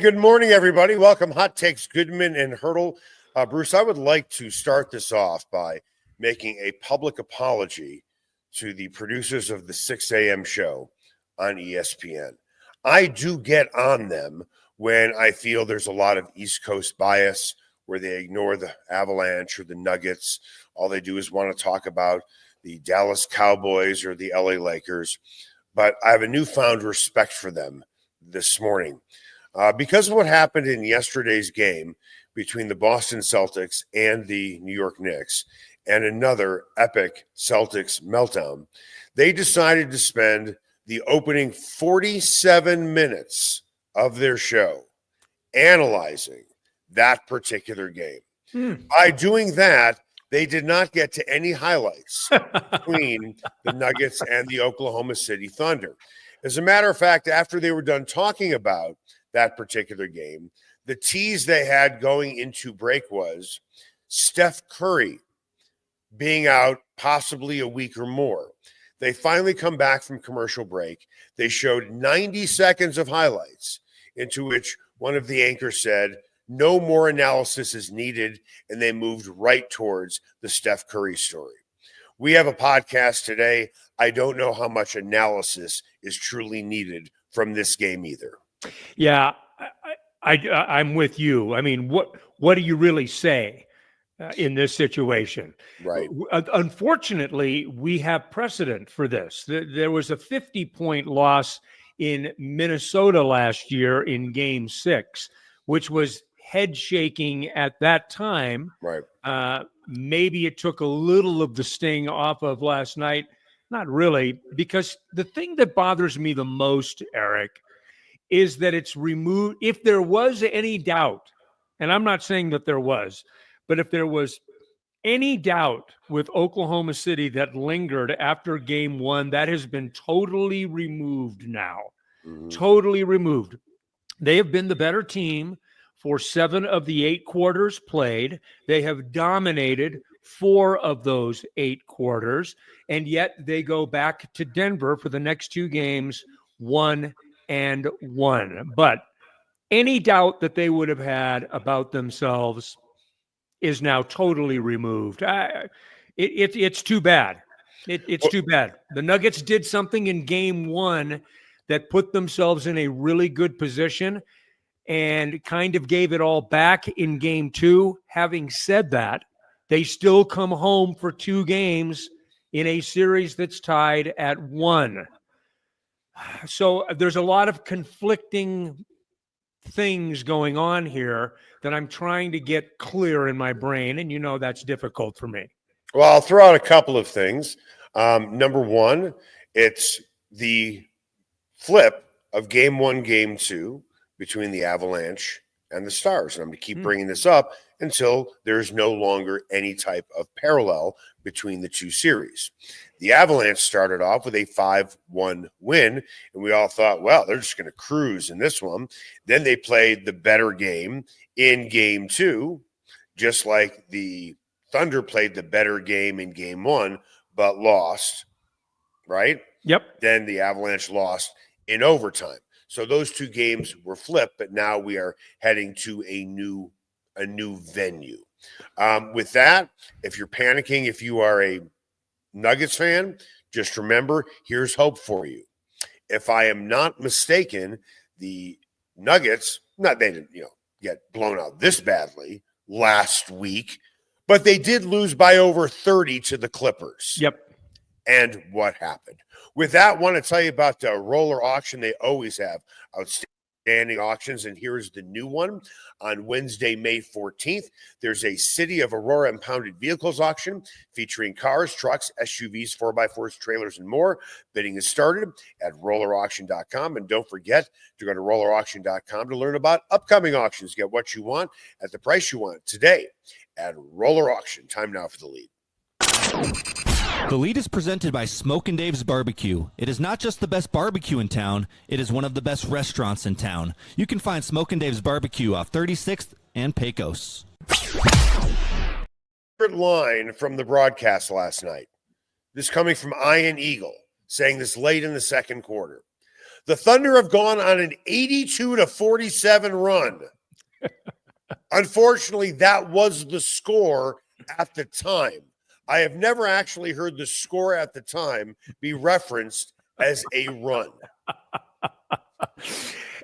good morning, everybody. Welcome. Hot Takes, Goodman and Haertl. Bruce, I would like to start this off by making a public apology to the producers of the 6 a.m. show on ESPN. I do get on them when I feel there's a lot of East Coast bias where they ignore the Avalanche or the Nuggets. All they do is want to talk about the Dallas Cowboys or the LA Lakers. But I have a newfound respect for them this morning. Because of what happened in yesterday's game between the Boston Celtics and the New York Knicks and another epic Celtics meltdown, they decided to spend the opening 47 minutes of their show analyzing that particular game. By doing that, they did not get to any highlights between the Nuggets and the Oklahoma City Thunder. As a matter of fact, after they were done talking about that particular game, the tease they had going into break was Steph Curry being out possibly a week or more. They finally come back from commercial break. They showed 90 seconds of highlights, into which one of the anchors said, no more analysis is needed, and they moved right towards the Steph Curry story. We have a podcast today. I don't know how much analysis is truly needed from this game either. Yeah, I'm with you. I mean, what do you really say in this situation? Right. Unfortunately, we have precedent for this. There was a 50-point loss in Minnesota last year in Game 6, which was head shaking at that time. Right. Maybe it took a little of the sting off of last night. Not really, because the thing that bothers me the most, Eric, is that it's removed. If there was any doubt, and I'm not saying that there was, but if there was any doubt with Oklahoma City that lingered after Game 1, that has been totally removed now. Totally removed. They have been the better team for 7 of the 8 quarters played. They have dominated 4 of those 8 quarters, and yet they go back to Denver for the next 2 games, 1-1. But any doubt that they would have had about themselves is now totally removed. It's too bad. It's too bad. The Nuggets did something in Game 1 that put themselves in a really good position and kind of gave it all back in Game 2. Having said that, they still come home for 2 games in a series that's tied at 1. So there's a lot of conflicting things going on here that I'm trying to get clear in my brain, and you know that's difficult for me. Well, I'll throw out a couple of things. Number one, it's the flip of Game 1, Game 2 between the Avalanche and the Stars. And I'm going to keep bringing this up until there's no longer any type of parallel between the 2 series. The Avalanche started off with a 5-1 win, and we all thought, well, they're just going to cruise in this one. Then they played the better game in Game 2, just like the Thunder played the better game in Game 1, but lost, right? Yep. Then the Avalanche lost in overtime. So those 2 games were flipped, but now we are heading to a new venue. With that, if you're panicking, if you are a Nuggets fan, just remember, here's hope for you. If I am not mistaken, the Nuggets, they didn't, get blown out this badly last week, but they did lose by over 30 to the Clippers. Yep. And what happened? With that, I want to tell you about the roller auction. They always have outstanding auctions, and here's the new one. On Wednesday, May 14th, there's a City of Aurora impounded vehicles auction featuring cars, trucks, SUVs, 4x4s, trailers, and more. Bidding is started at rollerauction.com, and don't forget to go to rollerauction.com to learn about upcoming auctions. Get what you want at the price you want today at Roller Auction. Time now for the lead. The lead is presented by Smokin' Dave's Barbecue. It is not just the best barbecue in town, it is one of the best restaurants in town. You can find Smokin' Dave's Barbecue off 36th and Pecos. Favorite line from the broadcast last night. This coming from Ian Eagle, saying this late in the second quarter. The Thunder have gone on an 82-47 run. Unfortunately, that was the score at the time. I have never actually heard the score at the time be referenced as a run.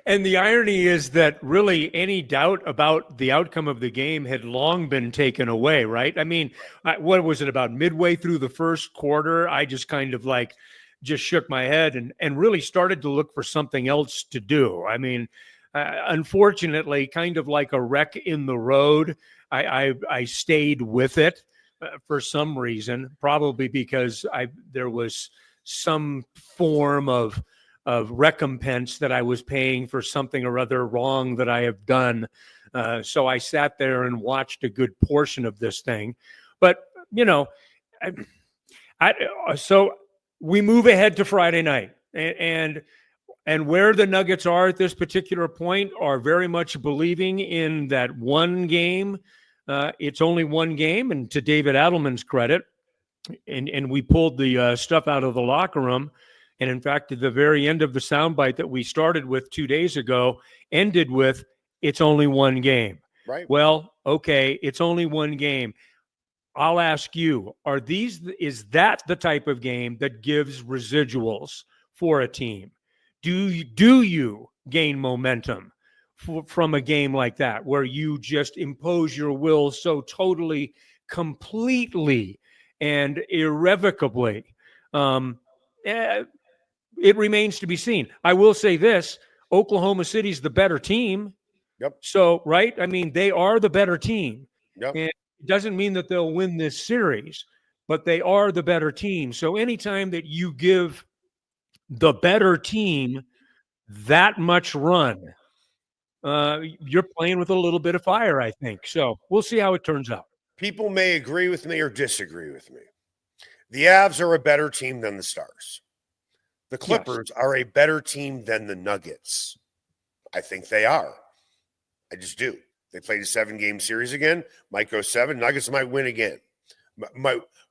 And the irony is that really any doubt about the outcome of the game had long been taken away, right? I mean, what was it, about midway through the first quarter? I just kind of like just shook my head and really started to look for something else to do. I mean, unfortunately, kind of like a wreck in the road, I stayed with it for some reason, probably because there was some form of recompense that I was paying for something or other wrong that I have done. So I sat there and watched a good portion of this thing. But, you know, so we move ahead to Friday night. And where the Nuggets are at this particular point are very much believing in that one game. It's only one game. And to David Adelman's credit, and we pulled the stuff out of the locker room. And in fact, at the very end of the soundbite that we started with 2 days ago ended with, it's only one game. Right. Well, okay, it's only one game. I'll ask you, is that the type of game that gives residuals for a team? Do you gain momentum from a game like that, where you just impose your will so totally, completely, and irrevocably? It remains to be seen. I will say this: Oklahoma City's the better team. Yep. So, right? I mean, they are the better team. Yep. And it doesn't mean that they'll win this series, but they are the better team. So anytime that you give the better team that much run, you're playing with a little bit of fire, I think. So we'll see how it turns out. People may agree with me or disagree with me. The Avs are a better team than the Stars. The Clippers are a better team than the Nuggets. I think they are. I just do. They played a 7-game series again. Might go 7. Nuggets might win again.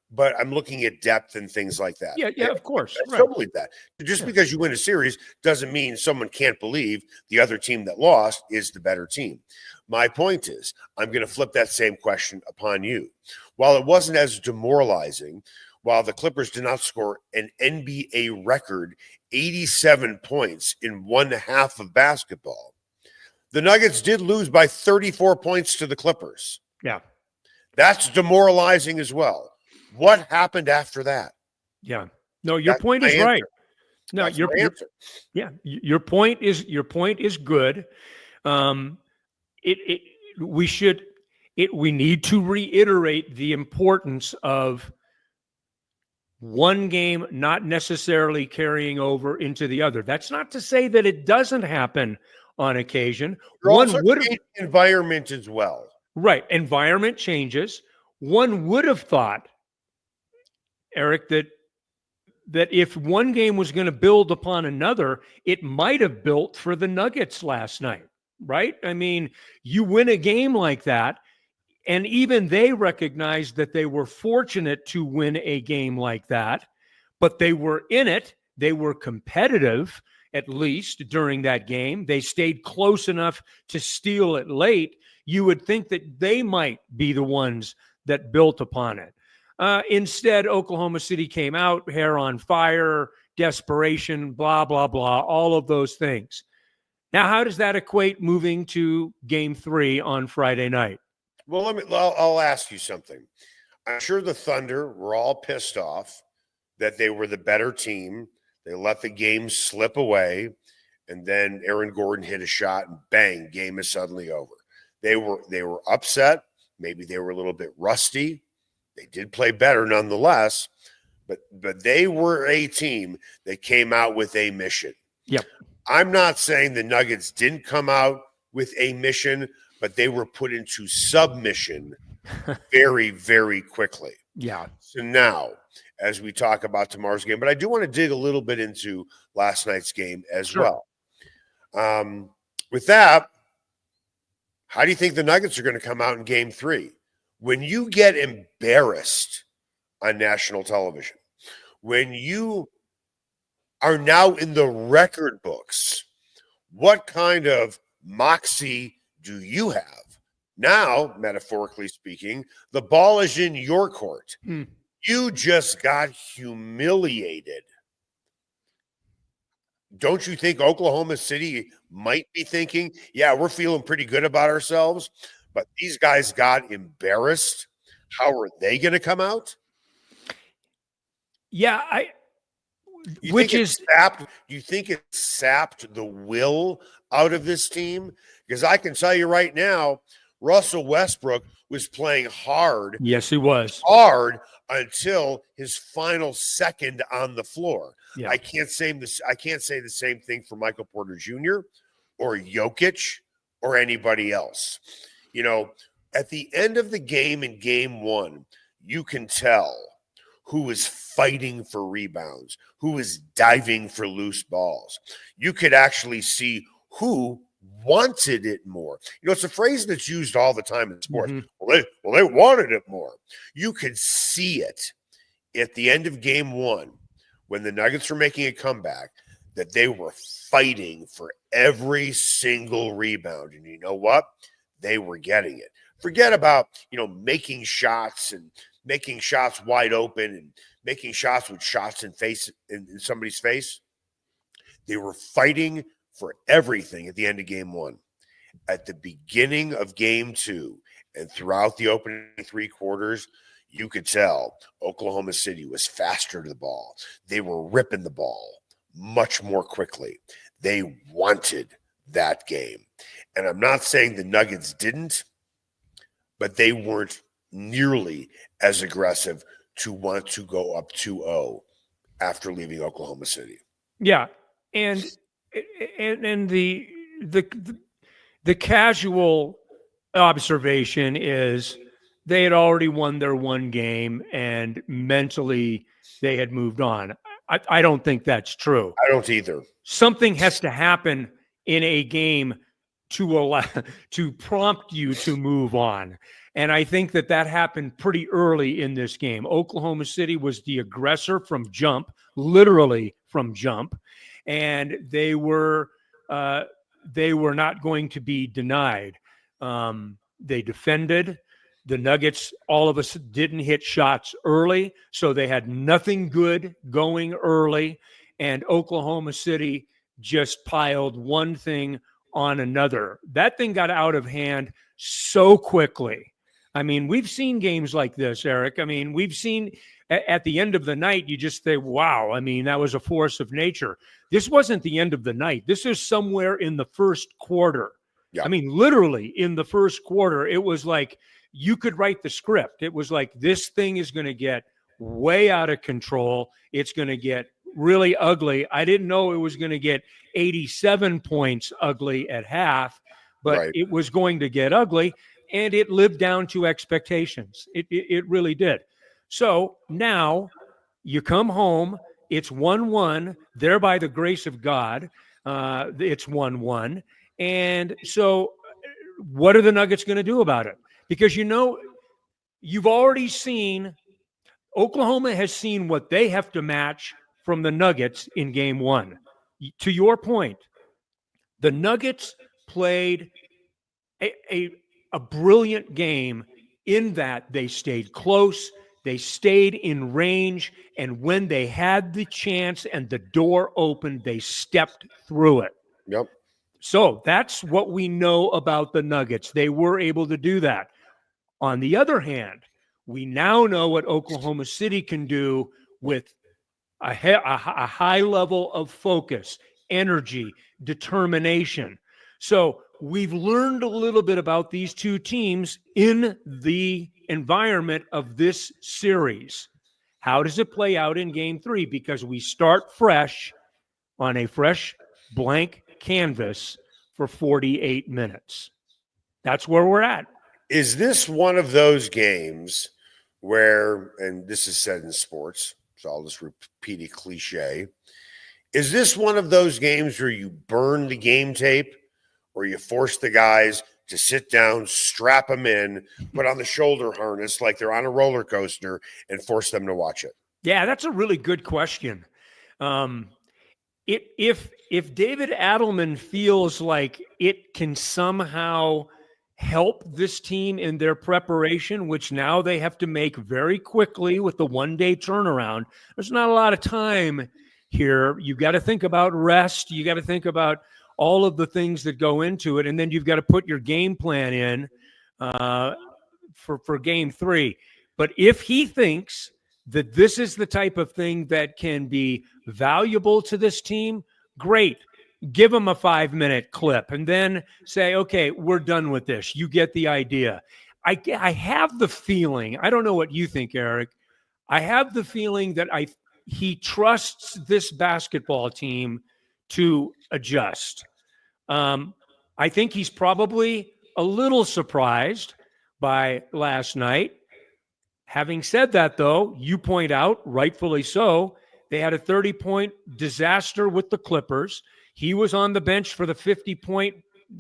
But I'm looking at depth and things like that. Yeah, of course. I still believe that. Just because you win a series doesn't mean someone can't believe the other team that lost is the better team. My point is, I'm going to flip that same question upon you. While it wasn't as demoralizing, while the Clippers did not score an NBA record 87 points in one half of basketball, the Nuggets did lose by 34 points to the Clippers. Yeah. That's demoralizing as well. What happened after that? Yeah. No, your point is right. No, your answer. Yeah, your point is good. We need to reiterate the importance of one game not necessarily carrying over into the other. That's not to say that it doesn't happen on occasion. One would have environment as well. Right. Environment changes. One would have thought, Eric, that if one game was going to build upon another, it might have built for the Nuggets last night, right? I mean, you win a game like that, and even they recognized that they were fortunate to win a game like that, but they were in it. They were competitive, at least during that game. They stayed close enough to steal it late. You would think that they might be the ones that built upon it. Instead, Oklahoma City came out, hair on fire, desperation, blah, blah, blah, all of those things. Now, how does that equate moving to Game 3 on Friday night? Well, I'll ask you something. I'm sure the Thunder were all pissed off that they were the better team. They let the game slip away, and then Aaron Gordon hit a shot, and bang, game is suddenly over. They were upset. Maybe they were a little bit rusty. They did play better nonetheless, but they were a team that came out with a mission. Yep. I'm not saying the Nuggets didn't come out with a mission, but they were put into submission very, very quickly. Yeah. So now, as we talk about tomorrow's game, but I do want to dig a little bit into last night's game as well. With that, how do you think the Nuggets are going to come out in Game 3? When you get embarrassed on national television, when you are now in the record books. What kind of moxie do you have? Now, metaphorically speaking, the ball is in your court. You just got humiliated. Don't you think Oklahoma City might be thinking, yeah, we're feeling pretty good about ourselves, but these guys got embarrassed? How are they going to come out? Yeah, You which think is you think it sapped the will out of this team? Because I can tell you right now, Russell Westbrook was playing hard. Yes, he was hard until his final second on the floor. Yeah. I can't say the same thing for Michael Porter Jr. or Jokic or anybody else. You know, at the end of the game in game one, you can tell who is fighting for rebounds, who is diving for loose balls. You could actually see who wanted it more. You know, it's a phrase that's used all the time in sports. Well, they wanted it more. You could see it at the end of game one when the Nuggets were making a comeback, that they were fighting for every single rebound. And you know what? They were getting it. Forget about, making shots and making shots wide open and making shots with shots in somebody's face. They were fighting for everything at the end of game one. At the beginning of game two and throughout the opening three quarters, you could tell Oklahoma City was faster to the ball. They were ripping the ball much more quickly. They wanted that game. And I'm not saying the Nuggets didn't, but they weren't nearly as aggressive to want to go up 2-0 after leaving Oklahoma City. Yeah. And the casual observation is they had already won their one game and mentally they had moved on. I don't think that's true. I don't either. Something has to happen in a game to prompt you to move on. And I think that happened pretty early in this game. Oklahoma City was the aggressor from jump, literally from jump. And they were not going to be denied. They defended. The Nuggets, all of us, didn't hit shots early, so they had nothing good going early. And Oklahoma City just piled one thing on another. That thing got out of hand so quickly. I mean, we've seen games like this, Eric. I mean, we've seen at the end of the night, you just say, wow, I mean, that was a force of nature. This wasn't the end of the night. This is somewhere in the first quarter. Yeah. I mean, literally in the first quarter, it was like you could write the script. It was like, this thing is going to get way out of control. It's going to get really ugly. I didn't know it was going to get 87 points ugly at half, but It was going to get ugly, and it lived down to expectations. It really did. So now you come home, it's 1-1, there by the grace of God, it's 1-1. And so what are the Nuggets going to do about it? Because, you've already seen, Oklahoma has seen what they have to match from the Nuggets in game one. To your point, the Nuggets played a brilliant game in that they stayed close, they stayed in range, and when they had the chance and the door opened, they stepped through it. Yep. So that's what we know about the Nuggets. They were able to do that. On the other hand, we now know what Oklahoma City can do with a high level of focus, energy, determination. So we've learned a little bit about these two teams in the environment of this series. How does it play out in game three? Because we start fresh on a fresh blank canvas for 48 minutes. That's where we're at. Is this one of those games where, and this is said in sports, so I'll just repeat a cliche. Is this one of those games where you burn the game tape or you force the guys to sit down, strap them in, put on the shoulder harness like they're on a roller coaster and force them to watch it? Yeah, that's a really good question. if David Adelman feels like it can somehow help this team in their preparation, which now they have to make very quickly with the one-day turnaround, there's not a lot of time here. You got to think about rest. You got to think about all of the things that go into it, and then you've got to put your game plan in for game 3. But if he thinks that this is the type of thing that can be valuable to this team, great. Give him a 5-minute clip and then say, okay, we're done with this. You get the idea. I have the feeling, I don't know what you think, Eric. I have the feeling that he trusts this basketball team to adjust. I think he's probably a little surprised by last night. Having said that, though, you point out, rightfully so, they had a 30-point disaster with the Clippers. He was on the bench for the 50-point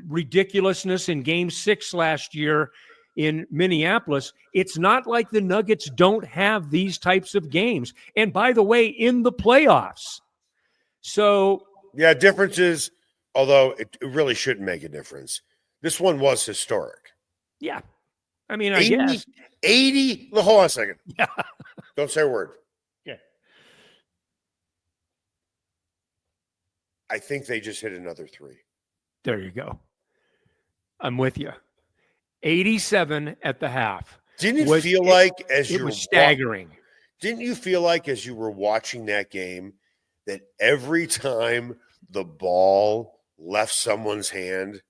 ridiculousness in Game 6 last year in Minneapolis. It's not like the Nuggets don't have these types of games. And by the way, in the playoffs. So, yeah, differences, although it really shouldn't make a difference. This one was historic. Yeah. I mean, I guess 80. Hold on a second. Yeah. Don't say a word. Yeah. I think they just hit another 3. There you go. I'm with you. 87 at the half. Didn't it feel like as it you was staggering? Didn't you feel like as you were watching that game that every time the ball left someone's hand,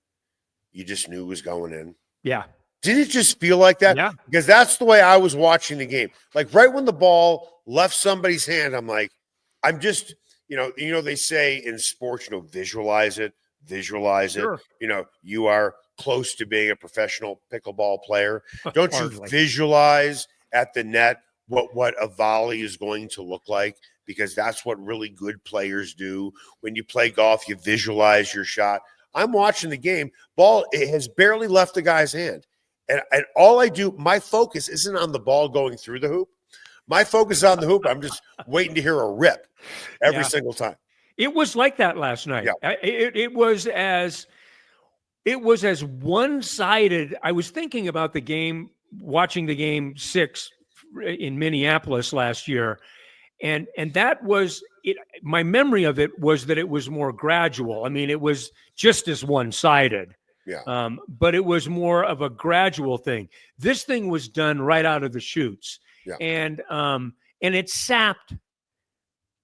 you just knew it was going in? Yeah. Did it just feel like that? Yeah. Because that's the way I was watching the game. Like right when the ball left somebody's hand, I'm like, I'm just, they say in sports, visualize it. Sure. You are close to being a professional pickleball player. Don't you Hardly. visualize at the net what a volley is going to look like? Because that's what really good players do. When you play golf, you visualize your shot. I'm watching the game. Ball, it has barely left the guy's hand. And all I do, my focus isn't on the ball going through the hoop. My focus is on the hoop. I'm just waiting to hear a rip every single time. It was like that last night. Yeah. It was as one-sided. I was thinking about the game, watching the Game 6 in Minneapolis last year, and that was it. My memory of it was that it was more gradual. I mean, it was just as one-sided. Yeah. But it was more of a gradual thing. This thing was done right out of the chutes. Yeah. And it sapped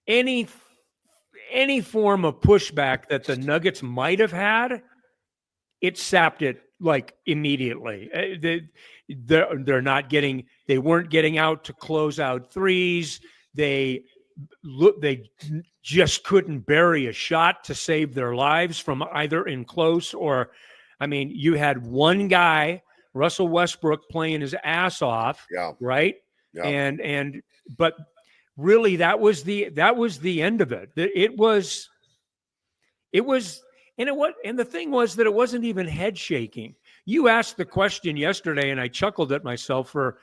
any form of pushback that the Nuggets might have had. It sapped it like immediately. They weren't getting out to close out threes. They just couldn't bury a shot to save their lives from either in close or, I mean, you had one guy, Russell Westbrook, playing his ass off, right? Yeah. But really that was the end of it. And the thing was that it wasn't even head shaking. You asked the question yesterday, and I chuckled at myself for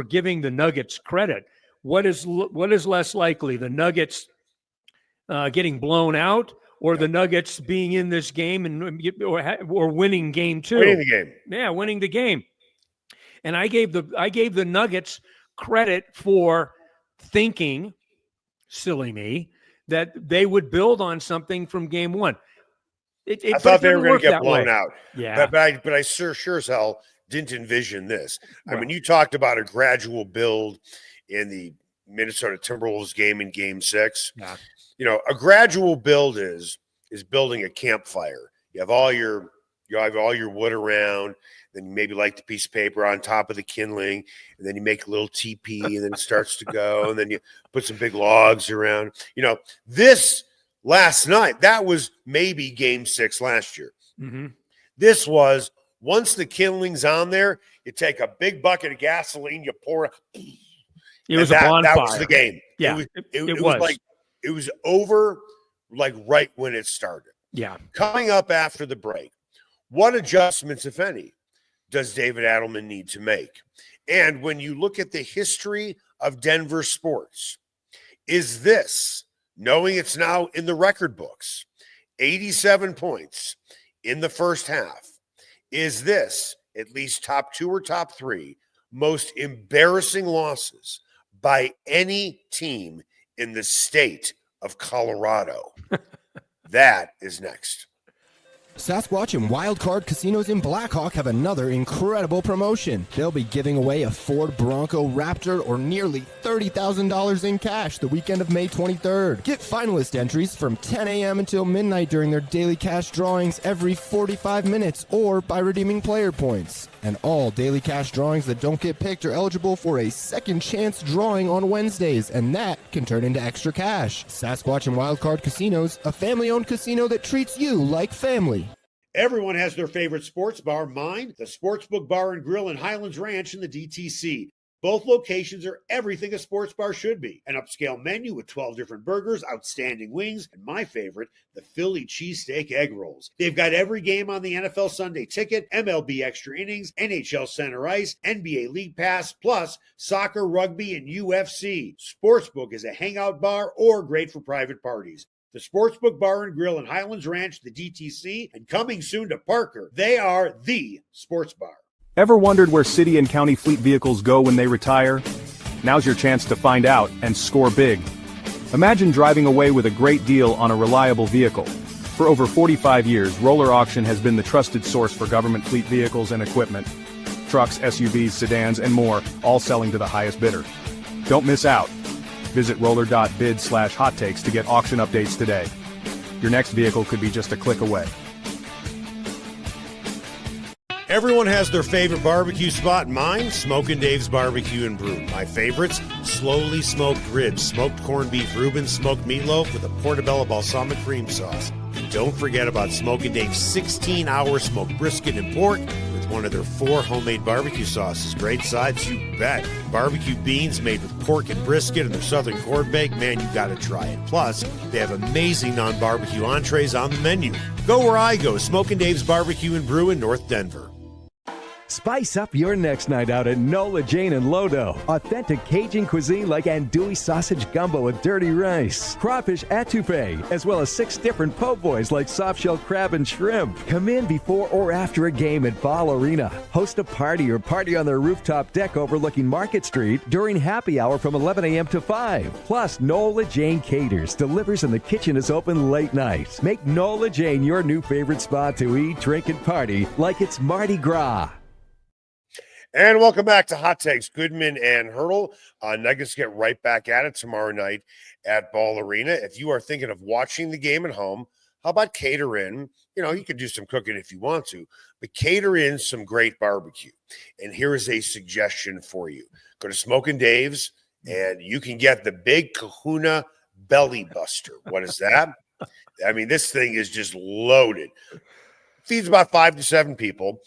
giving the Nuggets credit. What is less likely, the Nuggets getting blown out, or the Nuggets being in this game or winning game 2? Winning the game. Yeah, winning the game. And I gave the Nuggets credit for thinking, silly me, that they would build on something from game 1. I thought they were going to get blown way. out. Yeah. But I sure as hell didn't envision this. I mean, you talked about a gradual build in the Minnesota Timberwolves game in Game 6. Yeah. A gradual build is building a campfire. You have all your wood around, then you maybe light the piece of paper on top of the kindling, and then you make a little teepee, and then it starts to go, and then you put some big logs around. This last night, that was maybe Game 6 last year. Mm-hmm. This was, once the kindling's on there, you take a big bucket of gasoline, you pour it. It was a bonfire. That was the game. Yeah, it was like it was over, like right when it started. Yeah. Coming up after the break, what adjustments, if any, does David Adelman need to make? And when you look at the history of Denver sports, is this knowing it's now in the record books, 87 points in the first half. Is this at least top 2 or top 3 most embarrassing losses by any team in the state of Colorado? That is next. Sasquatch and Wildcard Casinos in Blackhawk have another incredible promotion. They'll be giving away a Ford Bronco Raptor or nearly $30,000 in cash the weekend of May 23rd. Get finalist entries from 10 a.m. until midnight during their daily cash drawings every 45 minutes or by redeeming player points. And all daily cash drawings that don't get picked are eligible for a second chance drawing on Wednesdays, and that can turn into extra cash. Sasquatch and Wildcard Casinos, a family-owned casino that treats you like family. Everyone has their favorite sports bar. Mine, the Sportsbook Bar and Grill in Highlands Ranch in the DTC. Both locations are everything a sports bar should be. An upscale menu with 12 different burgers, outstanding wings, and my favorite, the Philly cheesesteak egg rolls. They've got every game on the NFL Sunday Ticket, MLB Extra Innings, NHL Center Ice, NBA League Pass, plus soccer, rugby, and UFC. Sportsbook is a hangout bar or great for private parties. The Sportsbook Bar and Grill in Highlands Ranch, the DTC, and coming soon to Parker. They are the sports bar. Ever wondered where city and county fleet vehicles go when they retire? Now's your chance to find out and score big. Imagine driving away with a great deal on a reliable vehicle. For over 45 years, Roller Auction has been the trusted source for government fleet vehicles and equipment. Trucks, SUVs, sedans, and more, all selling to the highest bidder. Don't miss out. Visit roller.bid/hottakes to get auction updates today. Your next vehicle could be just a click away. Everyone has their favorite barbecue spot. Mine, Smokin' Dave's Barbecue and Brew. My favorites, slowly smoked ribs, smoked corned beef Reuben, smoked meatloaf with a portobello balsamic cream sauce. And don't forget about Smokin' Dave's 16-hour smoked brisket and pork with one of their 4 homemade barbecue sauces. Great sides, you bet. Barbecue beans made with pork and brisket and their southern corn bake. Man, you gotta try it. Plus, they have amazing non-barbecue entrees on the menu. Go where I go, Smokin' Dave's Barbecue and Brew in North Denver. Spice up your next night out at Nola Jane and Lodo. Authentic Cajun cuisine like andouille sausage gumbo with dirty rice, crawfish etouffee, as well as 6 different po' boys like soft-shell crab and shrimp. Come in before or after a game at Ball Arena. Host a party or party on their rooftop deck overlooking Market Street during happy hour from 11 a.m. to 5. Plus, Nola Jane caters, delivers, and the kitchen is open late night. Make Nola Jane your new favorite spot to eat, drink, and party like it's Mardi Gras. And welcome back to Hot Takes. Goodman and Haertl. Nuggets get right back at it tomorrow night at Ball Arena. If you are thinking of watching the game at home, how about cater in? You know, you could do some cooking if you want to, but cater in some great barbecue. And here is a suggestion for you. Go to Smokin' Dave's, and you can get the Big Kahuna Belly Buster. What is that? I mean, this thing is just loaded. Feeds about 5 to 7 people.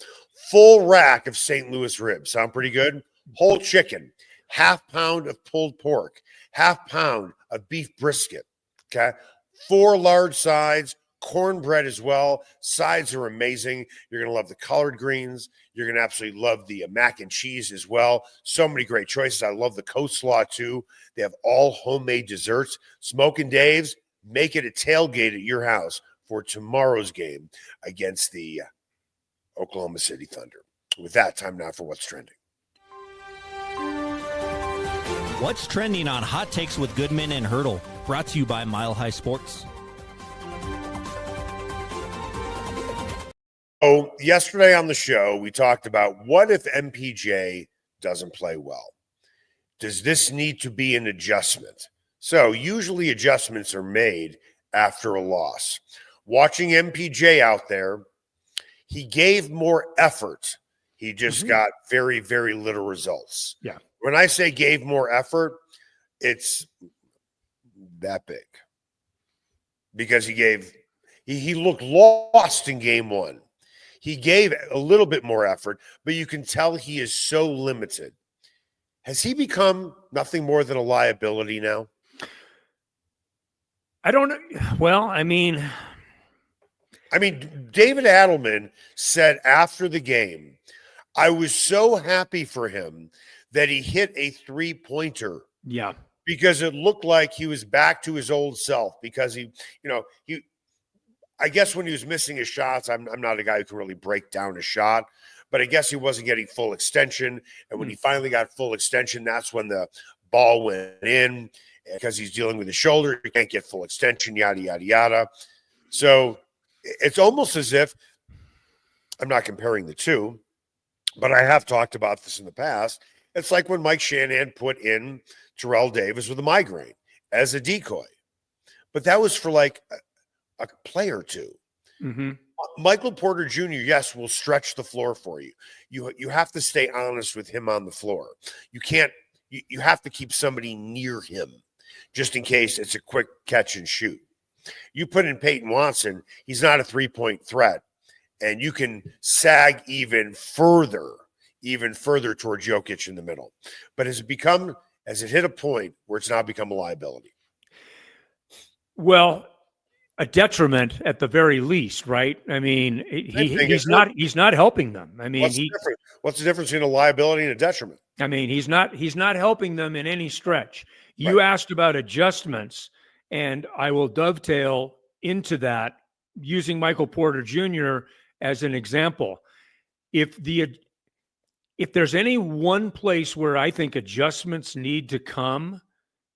Full rack of St. Louis ribs. Sound pretty good? Whole chicken, half pound of pulled pork, half pound of beef brisket. Okay. 4 large sides, cornbread as well. Sides are amazing. You're going to love the collard greens. You're going to absolutely love the mac and cheese as well. So many great choices. I love the coleslaw too. They have all homemade desserts. Smokin' Dave's, make it a tailgate at your house for tomorrow's game against the Oklahoma City Thunder. With that, time now for What's Trending. What's trending on Hot Takes with Goodman and Haertl? Brought to you by Mile High Sports. Oh, yesterday on the show, we talked about what if MPJ doesn't play well? Does this need to be an adjustment? So usually adjustments are made after a loss. Watching MPJ out there, he gave more effort. He just got very, very little results. Yeah. When I say gave more effort, it's that big. Because he looked lost in game 1. He gave a little bit more effort, but you can tell he is so limited. Has he become nothing more than a liability now? I don't know. Well, I mean, David Adelman said after the game, I was so happy for him that he hit a 3-pointer yeah, because it looked like he was back to his old self because I guess when he was missing his shots, I'm not a guy who can really break down a shot, but I guess he wasn't getting full extension. And when he finally got full extension, that's when the ball went in because he's dealing with his shoulder. He can't get full extension, yada, yada, yada. So it's almost as if, I'm not comparing the two, but I have talked about this in the past. It's like when Mike Shanahan put in Terrell Davis with a migraine as a decoy. But that was for like a play or two. Mm-hmm. Michael Porter Jr., yes, will stretch the floor for you. You have to stay honest with him on the floor. You can't, you have to keep somebody near him just in case it's a quick catch and shoot. You put in Peyton Watson, he's not a three-point threat, and you can sag even further towards Jokic in the middle. But has it hit a point where it's now become a liability? Well, a detriment at the very least, right? I mean, he's not helping them. I mean, what's the difference between a liability and a detriment? I mean, he's not helping them in any stretch. You asked about adjustments, and I will dovetail into that using Michael Porter Jr. as an example. If there's any one place where I think adjustments need to come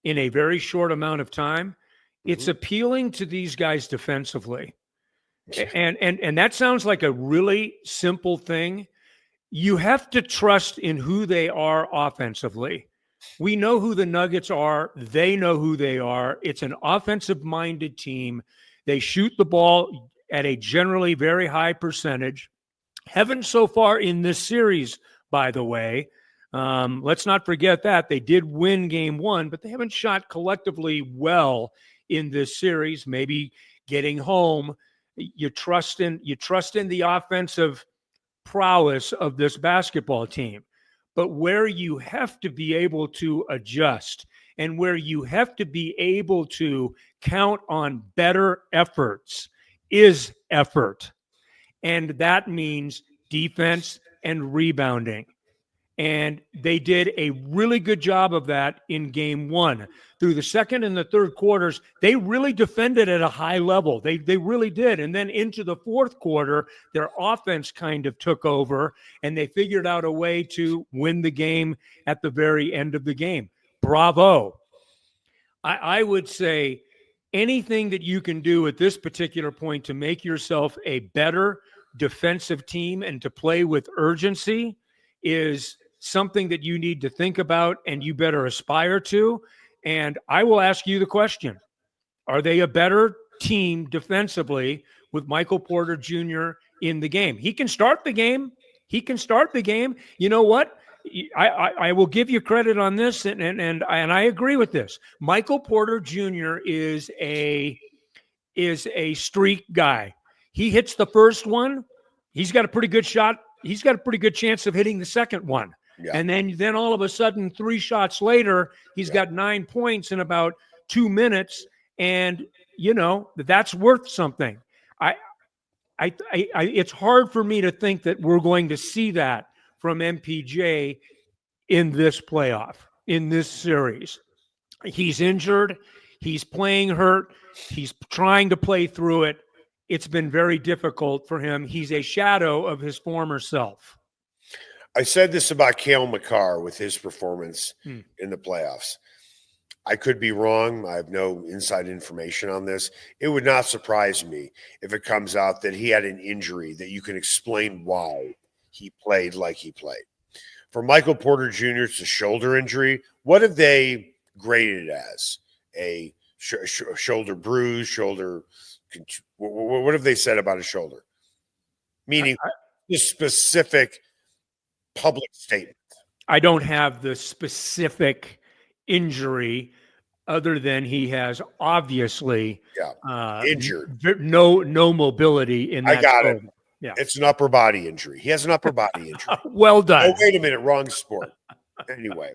in a very short amount of time, it's appealing to these guys defensively. And that sounds like a really simple thing. You have to trust in who they are offensively. We know who the Nuggets are. They know who they are. It's an offensive-minded team. They shoot the ball at a generally very high percentage. Haven't so far in this series, by the way. Let's not forget that. They did win game one, but they haven't shot collectively well in this series. Maybe getting home. You trust in the offensive prowess of this basketball team. But where you have to be able to adjust and where you have to be able to count on better efforts is effort. And that means defense and rebounding. And they did a really good job of that in game one. Through the second and the third quarters, they really defended at a high level. They really did. And then into the fourth quarter, their offense kind of took over, and they figured out a way to win the game at the very end of the game. Bravo. I would say anything that you can do at this particular point to make yourself a better defensive team and to play with urgency is something that you need to think about and you better aspire to. And I will ask you the question. Are they a better team defensively with Michael Porter Jr. in the game? He can start the game. You know what? I will give you credit on this, and I agree with this. Michael Porter Jr. is a streak guy. He hits the first one. He's got a pretty good shot. He's got a pretty good chance of hitting the second one. Yeah. And then all of a sudden, 3 shots later, he's got 9 points in about 2 minutes. And, that's worth something. It's hard for me to think that we're going to see that from MPJ in this playoff, in this series. He's injured. He's playing hurt. He's trying to play through it. It's been very difficult for him. He's a shadow of his former self. I said this about Cale Makar with his performance in the playoffs. I could be wrong. I have no inside information on this. It would not surprise me if it comes out that he had an injury that you can explain why he played like he played. For Michael Porter Jr., it's a shoulder injury. What have they graded it as? A shoulder bruise, shoulder... What have they said about his shoulder? Meaning this specific public statement. I don't have the specific injury other than he has obviously injured. No mobility in that. I got shoulder. it. Yeah. It's an upper body injury. He has an upper body injury. Well done. Oh, wait a minute. Wrong sport. Anyway,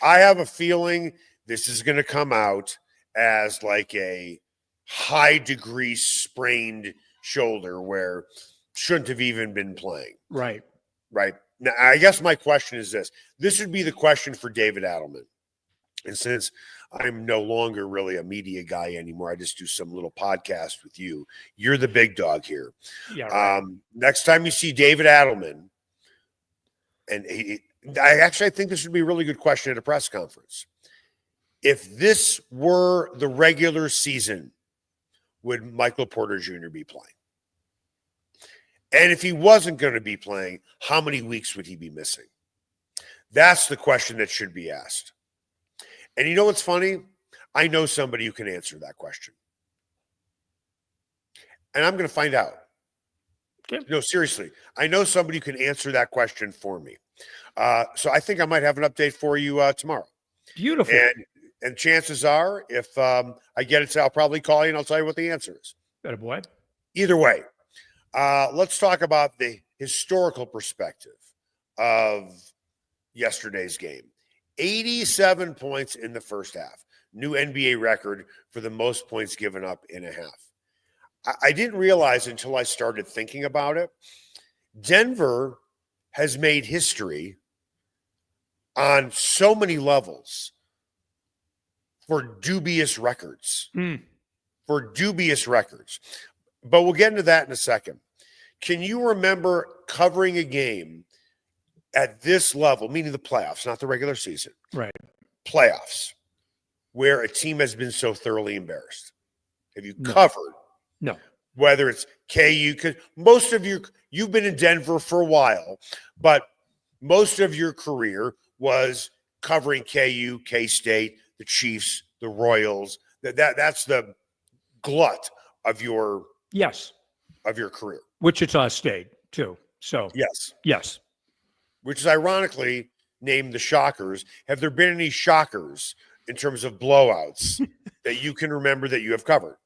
I have a feeling this is going to come out as like a high degree sprained shoulder where shouldn't have even been playing. Right. Now, I guess my question is this. This would be the question for David Adelman. And since I'm no longer really a media guy anymore, I just do some little podcast with you. You're the big dog here. Yeah. Right. Next time you see David Adelman, and I think this would be a really good question at a press conference. If this were the regular season, would Michael Porter Jr. be playing? And if he wasn't going to be playing, how many weeks would he be missing? That's the question that should be asked. And you know what's funny? I know somebody who can answer that question. And I'm going to find out. Okay. No, seriously. I know somebody who can answer that question for me. So I think I might have an update for you tomorrow. Beautiful. And chances are, if I get it, I'll probably call you and I'll tell you what the answer is. Better boy. Either way, let's talk about the historical perspective of yesterday's game. 87 points in the first half. New NBA record for the most points given up in a half. I didn't realize until I started thinking about it. Denver has made history on so many levels for dubious records. For dubious records. But we'll get into that in a second. Can you remember covering a game at this level, meaning the playoffs, not the regular season, Right. playoffs, where a team has been so thoroughly embarrassed? Have you covered? No. Whether it's KU, because most of you've been in Denver for a while, but most of your career was covering KU, K-State, the Chiefs, the Royals. That's the glut of your career. Wichita State too. So yes. Which is ironically named the Shockers. Have there been any shockers in terms of blowouts that you can remember that you have covered?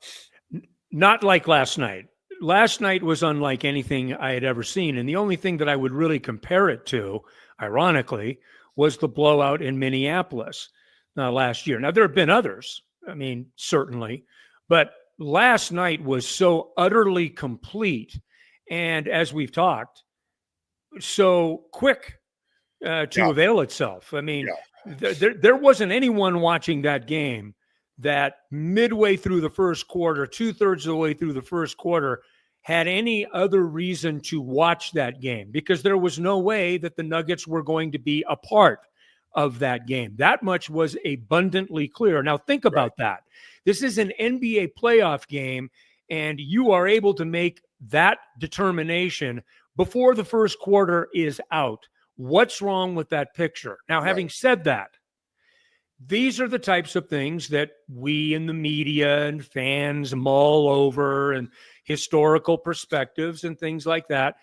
Not like last night. Last night was unlike anything I had ever seen. And the only thing that I would really compare it to, ironically, was the blowout in Minneapolis last year. Now, there have been others, I mean, certainly. But last night was so utterly complete. And as we've talked, so quick to avail itself. I mean, there wasn't anyone watching that game that midway through the first quarter, 2/3 of the way through the first quarter, had any other reason to watch that game, because there was no way that the Nuggets were going to be a part of that game. That much was abundantly clear. Now think about that. This is an NBA playoff game, and you are able to make that determination before the first quarter is out. What's wrong with that picture? Now, having said that, these are the types of things that we in the media and fans mull over, and historical perspectives and things like that.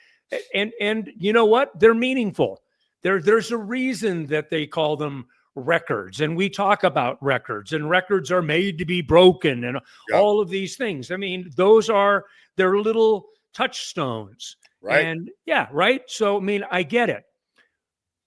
And you know what? They're meaningful. There's a reason that they call them records, and we talk about records, and records are made to be broken, and all of these things. I mean, they're little touchstones. Right. And so, I mean, I get it.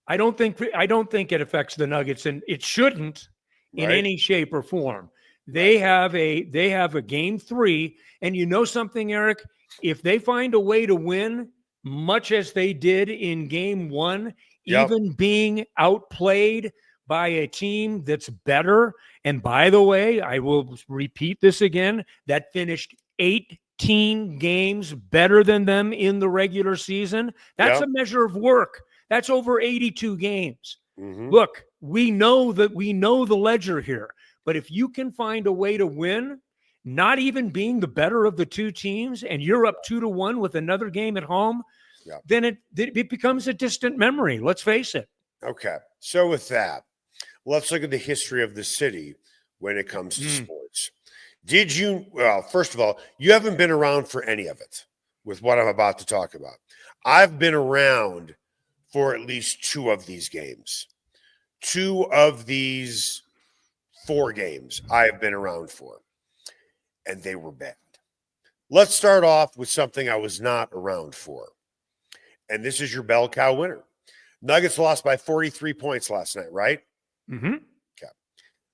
I don't think it affects the Nuggets, and it shouldn't in any shape or form. They have a game 3, and you know something, Eric? If they find a way to win, much as they did in game 1, even being outplayed by a team that's better, and by the way, I will repeat this again, that finished 18 games better than them in the regular season, that's a measure of work. That's over 82 games. Look, we know the ledger here, but if you can find a way to win, not even being the better of the two teams, and you're up 2-1 with another game at home, then it becomes a distant memory. Let's face it. Okay. So with that, let's look at the history of the city when it comes to sports. First of all, you haven't been around for any of it with what I'm about to talk about. I've been around for at least 2 of these games. 2 of these 4 games I have been around for, and they were bad. Let's start off with something I was not around for, and this is your bell cow winner. Nuggets lost by 43 points last night, right? Mm-hmm. Okay.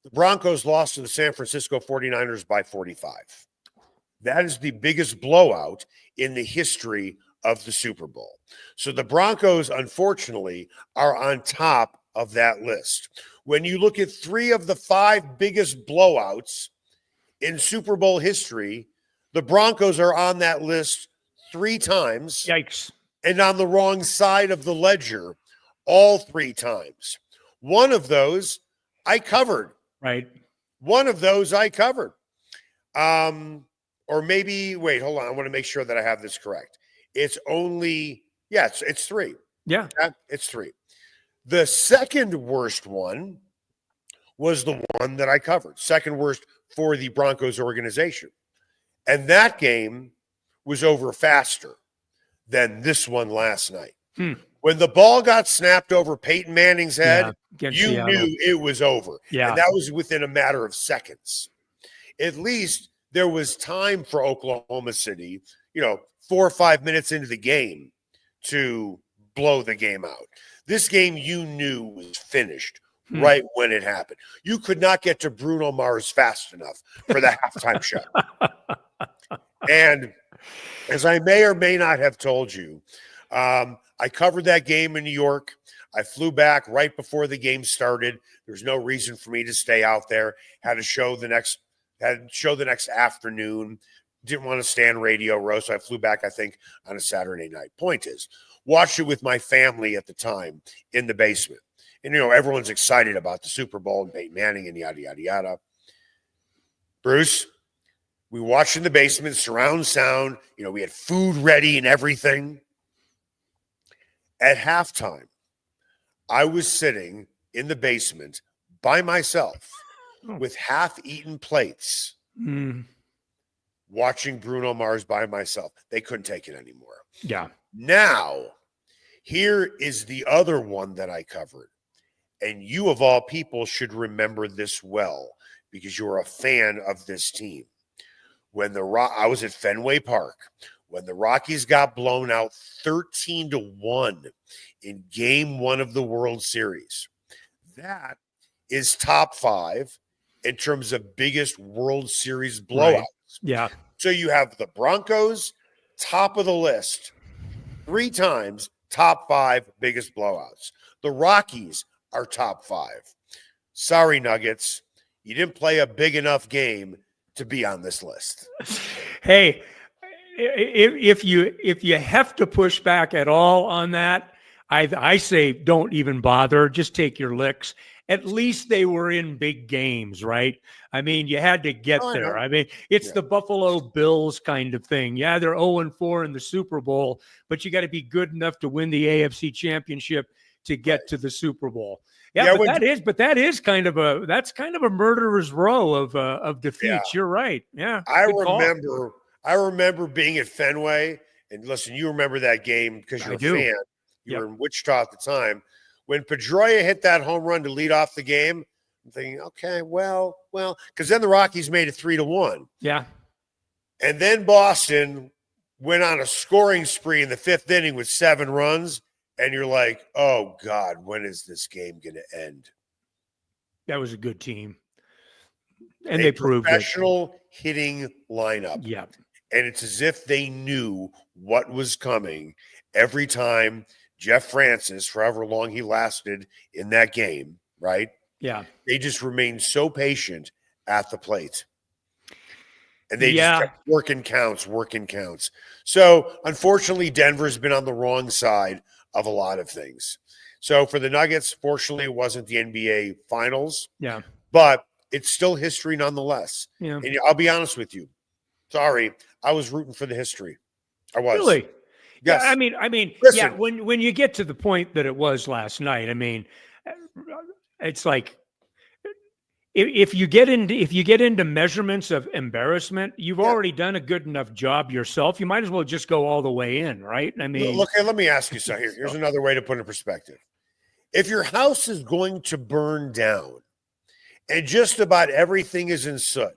The Broncos lost to the San Francisco 49ers by 45. That is the biggest blowout in the history of the Super Bowl. So the Broncos, unfortunately, are on top of that list. When you look at 3 of the 5 biggest blowouts in Super Bowl history, the Broncos are on that list 3 times. Yikes. And on the wrong side of the ledger all 3 times. One of those I covered. Right. One of those I covered. Or maybe, wait, hold on. I want to make sure that I have this correct. It's only, it's 3. Yeah. It's 3. The second worst one was the one that I covered. Second worst for the Broncos organization. And that game was over faster than this one last night. When the ball got snapped over Peyton Manning's head, you Seattle. knew it was over. Yeah. And that was within a matter of seconds. At least there was time for Oklahoma City, 4 or 5 minutes into the game to blow the game out. This game you knew was finished right when it happened. You could not get to Bruno Mars fast enough for the halftime show. And as I may or may not have told you, I covered that game in New York. I flew back right before the game started. There's no reason for me to stay out there. Had a show the next afternoon. Didn't want to stand Radio Row, so I flew back, I think, on a Saturday night. Point is, watched it with my family at the time in the basement. And, everyone's excited about the Super Bowl and Peyton Manning and yada, yada, yada. Bruce, we watched in the basement, surround sound. We had food ready and everything. At halftime, I was sitting in the basement by myself with half-eaten plates watching Bruno Mars by myself. They couldn't take it anymore. Yeah. Now, here is the other one that I covered. And you, of all people, should remember this well because you're a fan of this team. When I was at Fenway Park, when the Rockies got blown out 13-1 in Game 1 of the World Series. That is top 5 in terms of biggest World Series blowouts. Right. Yeah. So you have the Broncos, top of the list, 3 times, top 5 biggest blowouts. The Rockies are top 5. Sorry, Nuggets. You didn't play a big enough game to be on this list. Hey, if you have to push back at all on that, I say don't even bother. Just take your licks. At least they were in big games, right? I mean, you had to get there. I mean, it's the Buffalo Bills kind of thing. Yeah, they're 0-4 in the Super Bowl, but you got to be good enough to win the AFC Championship to get to the Super Bowl. Yeah, but that is kind of a murderer's row of defeats. Yeah. You're right. Yeah, I remember being at Fenway, and listen, you remember that game because you're a fan. You were in Wichita at the time. When Pedroia hit that home run to lead off the game, I'm thinking, okay, well, because then the Rockies made it 3-1. Yeah. And then Boston went on a scoring spree in the 5th inning with 7 runs, and you're like, oh, God, when is this game going to end? That was a good team. And they proved it. Professional hitting lineup. Yeah. And it's as if they knew what was coming every time Jeff Francis, for however long he lasted in that game, right? Yeah. They just remained so patient at the plate. And they just kept working counts. So, unfortunately, Denver's been on the wrong side of a lot of things. So, for the Nuggets, fortunately, it wasn't the NBA Finals. Yeah. But it's still history nonetheless. Yeah. And I'll be honest with you. Sorry, I was rooting for the history. I was. Really? Yes. Yeah, I mean, Listen, yeah, when you get to the point that it was last night, I mean, it's like if you get into measurements of embarrassment, you've already done a good enough job yourself. You might as well just go all the way in, right? I mean, look, let me ask you something. Here's another way to put it in perspective. If your house is going to burn down and just about everything is in soot,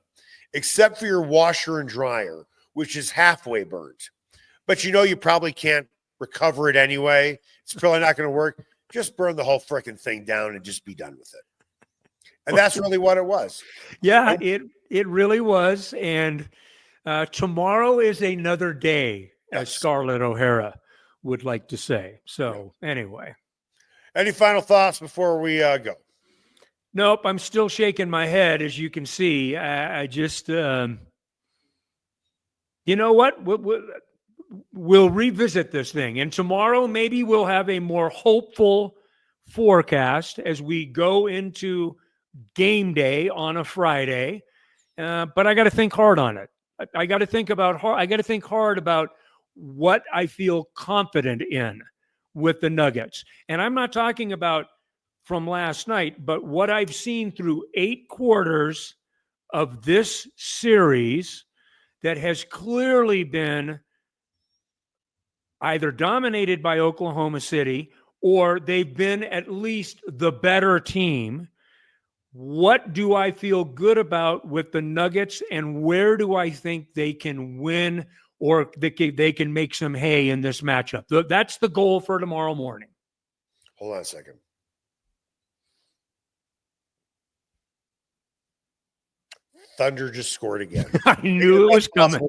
except for your washer and dryer, which is halfway burnt, but you probably can't recover it anyway. It's probably not going to work. Just burn the whole freaking thing down and just be done with it. And that's really what it was. Yeah, it really was. And tomorrow is another day, as Scarlett O'Hara would like to say. So anyway. Any final thoughts before we go? Nope, I'm still shaking my head, as you can see. I just, you know what? We'll revisit this thing. And tomorrow, maybe we'll have a more hopeful forecast as we go into game day on a Friday. But I got to think hard on it. I got to think hard about what I feel confident in with the Nuggets. And I'm not talking about from last night, but what I've seen through 8 quarters of this series that has clearly been either dominated by Oklahoma City or they've been at least the better team. What do I feel good about with the Nuggets, and where do I think they can win or they can make some hay in this matchup? That's the goal for tomorrow morning. Hold on a second. Thunder just scored again. I knew it was coming.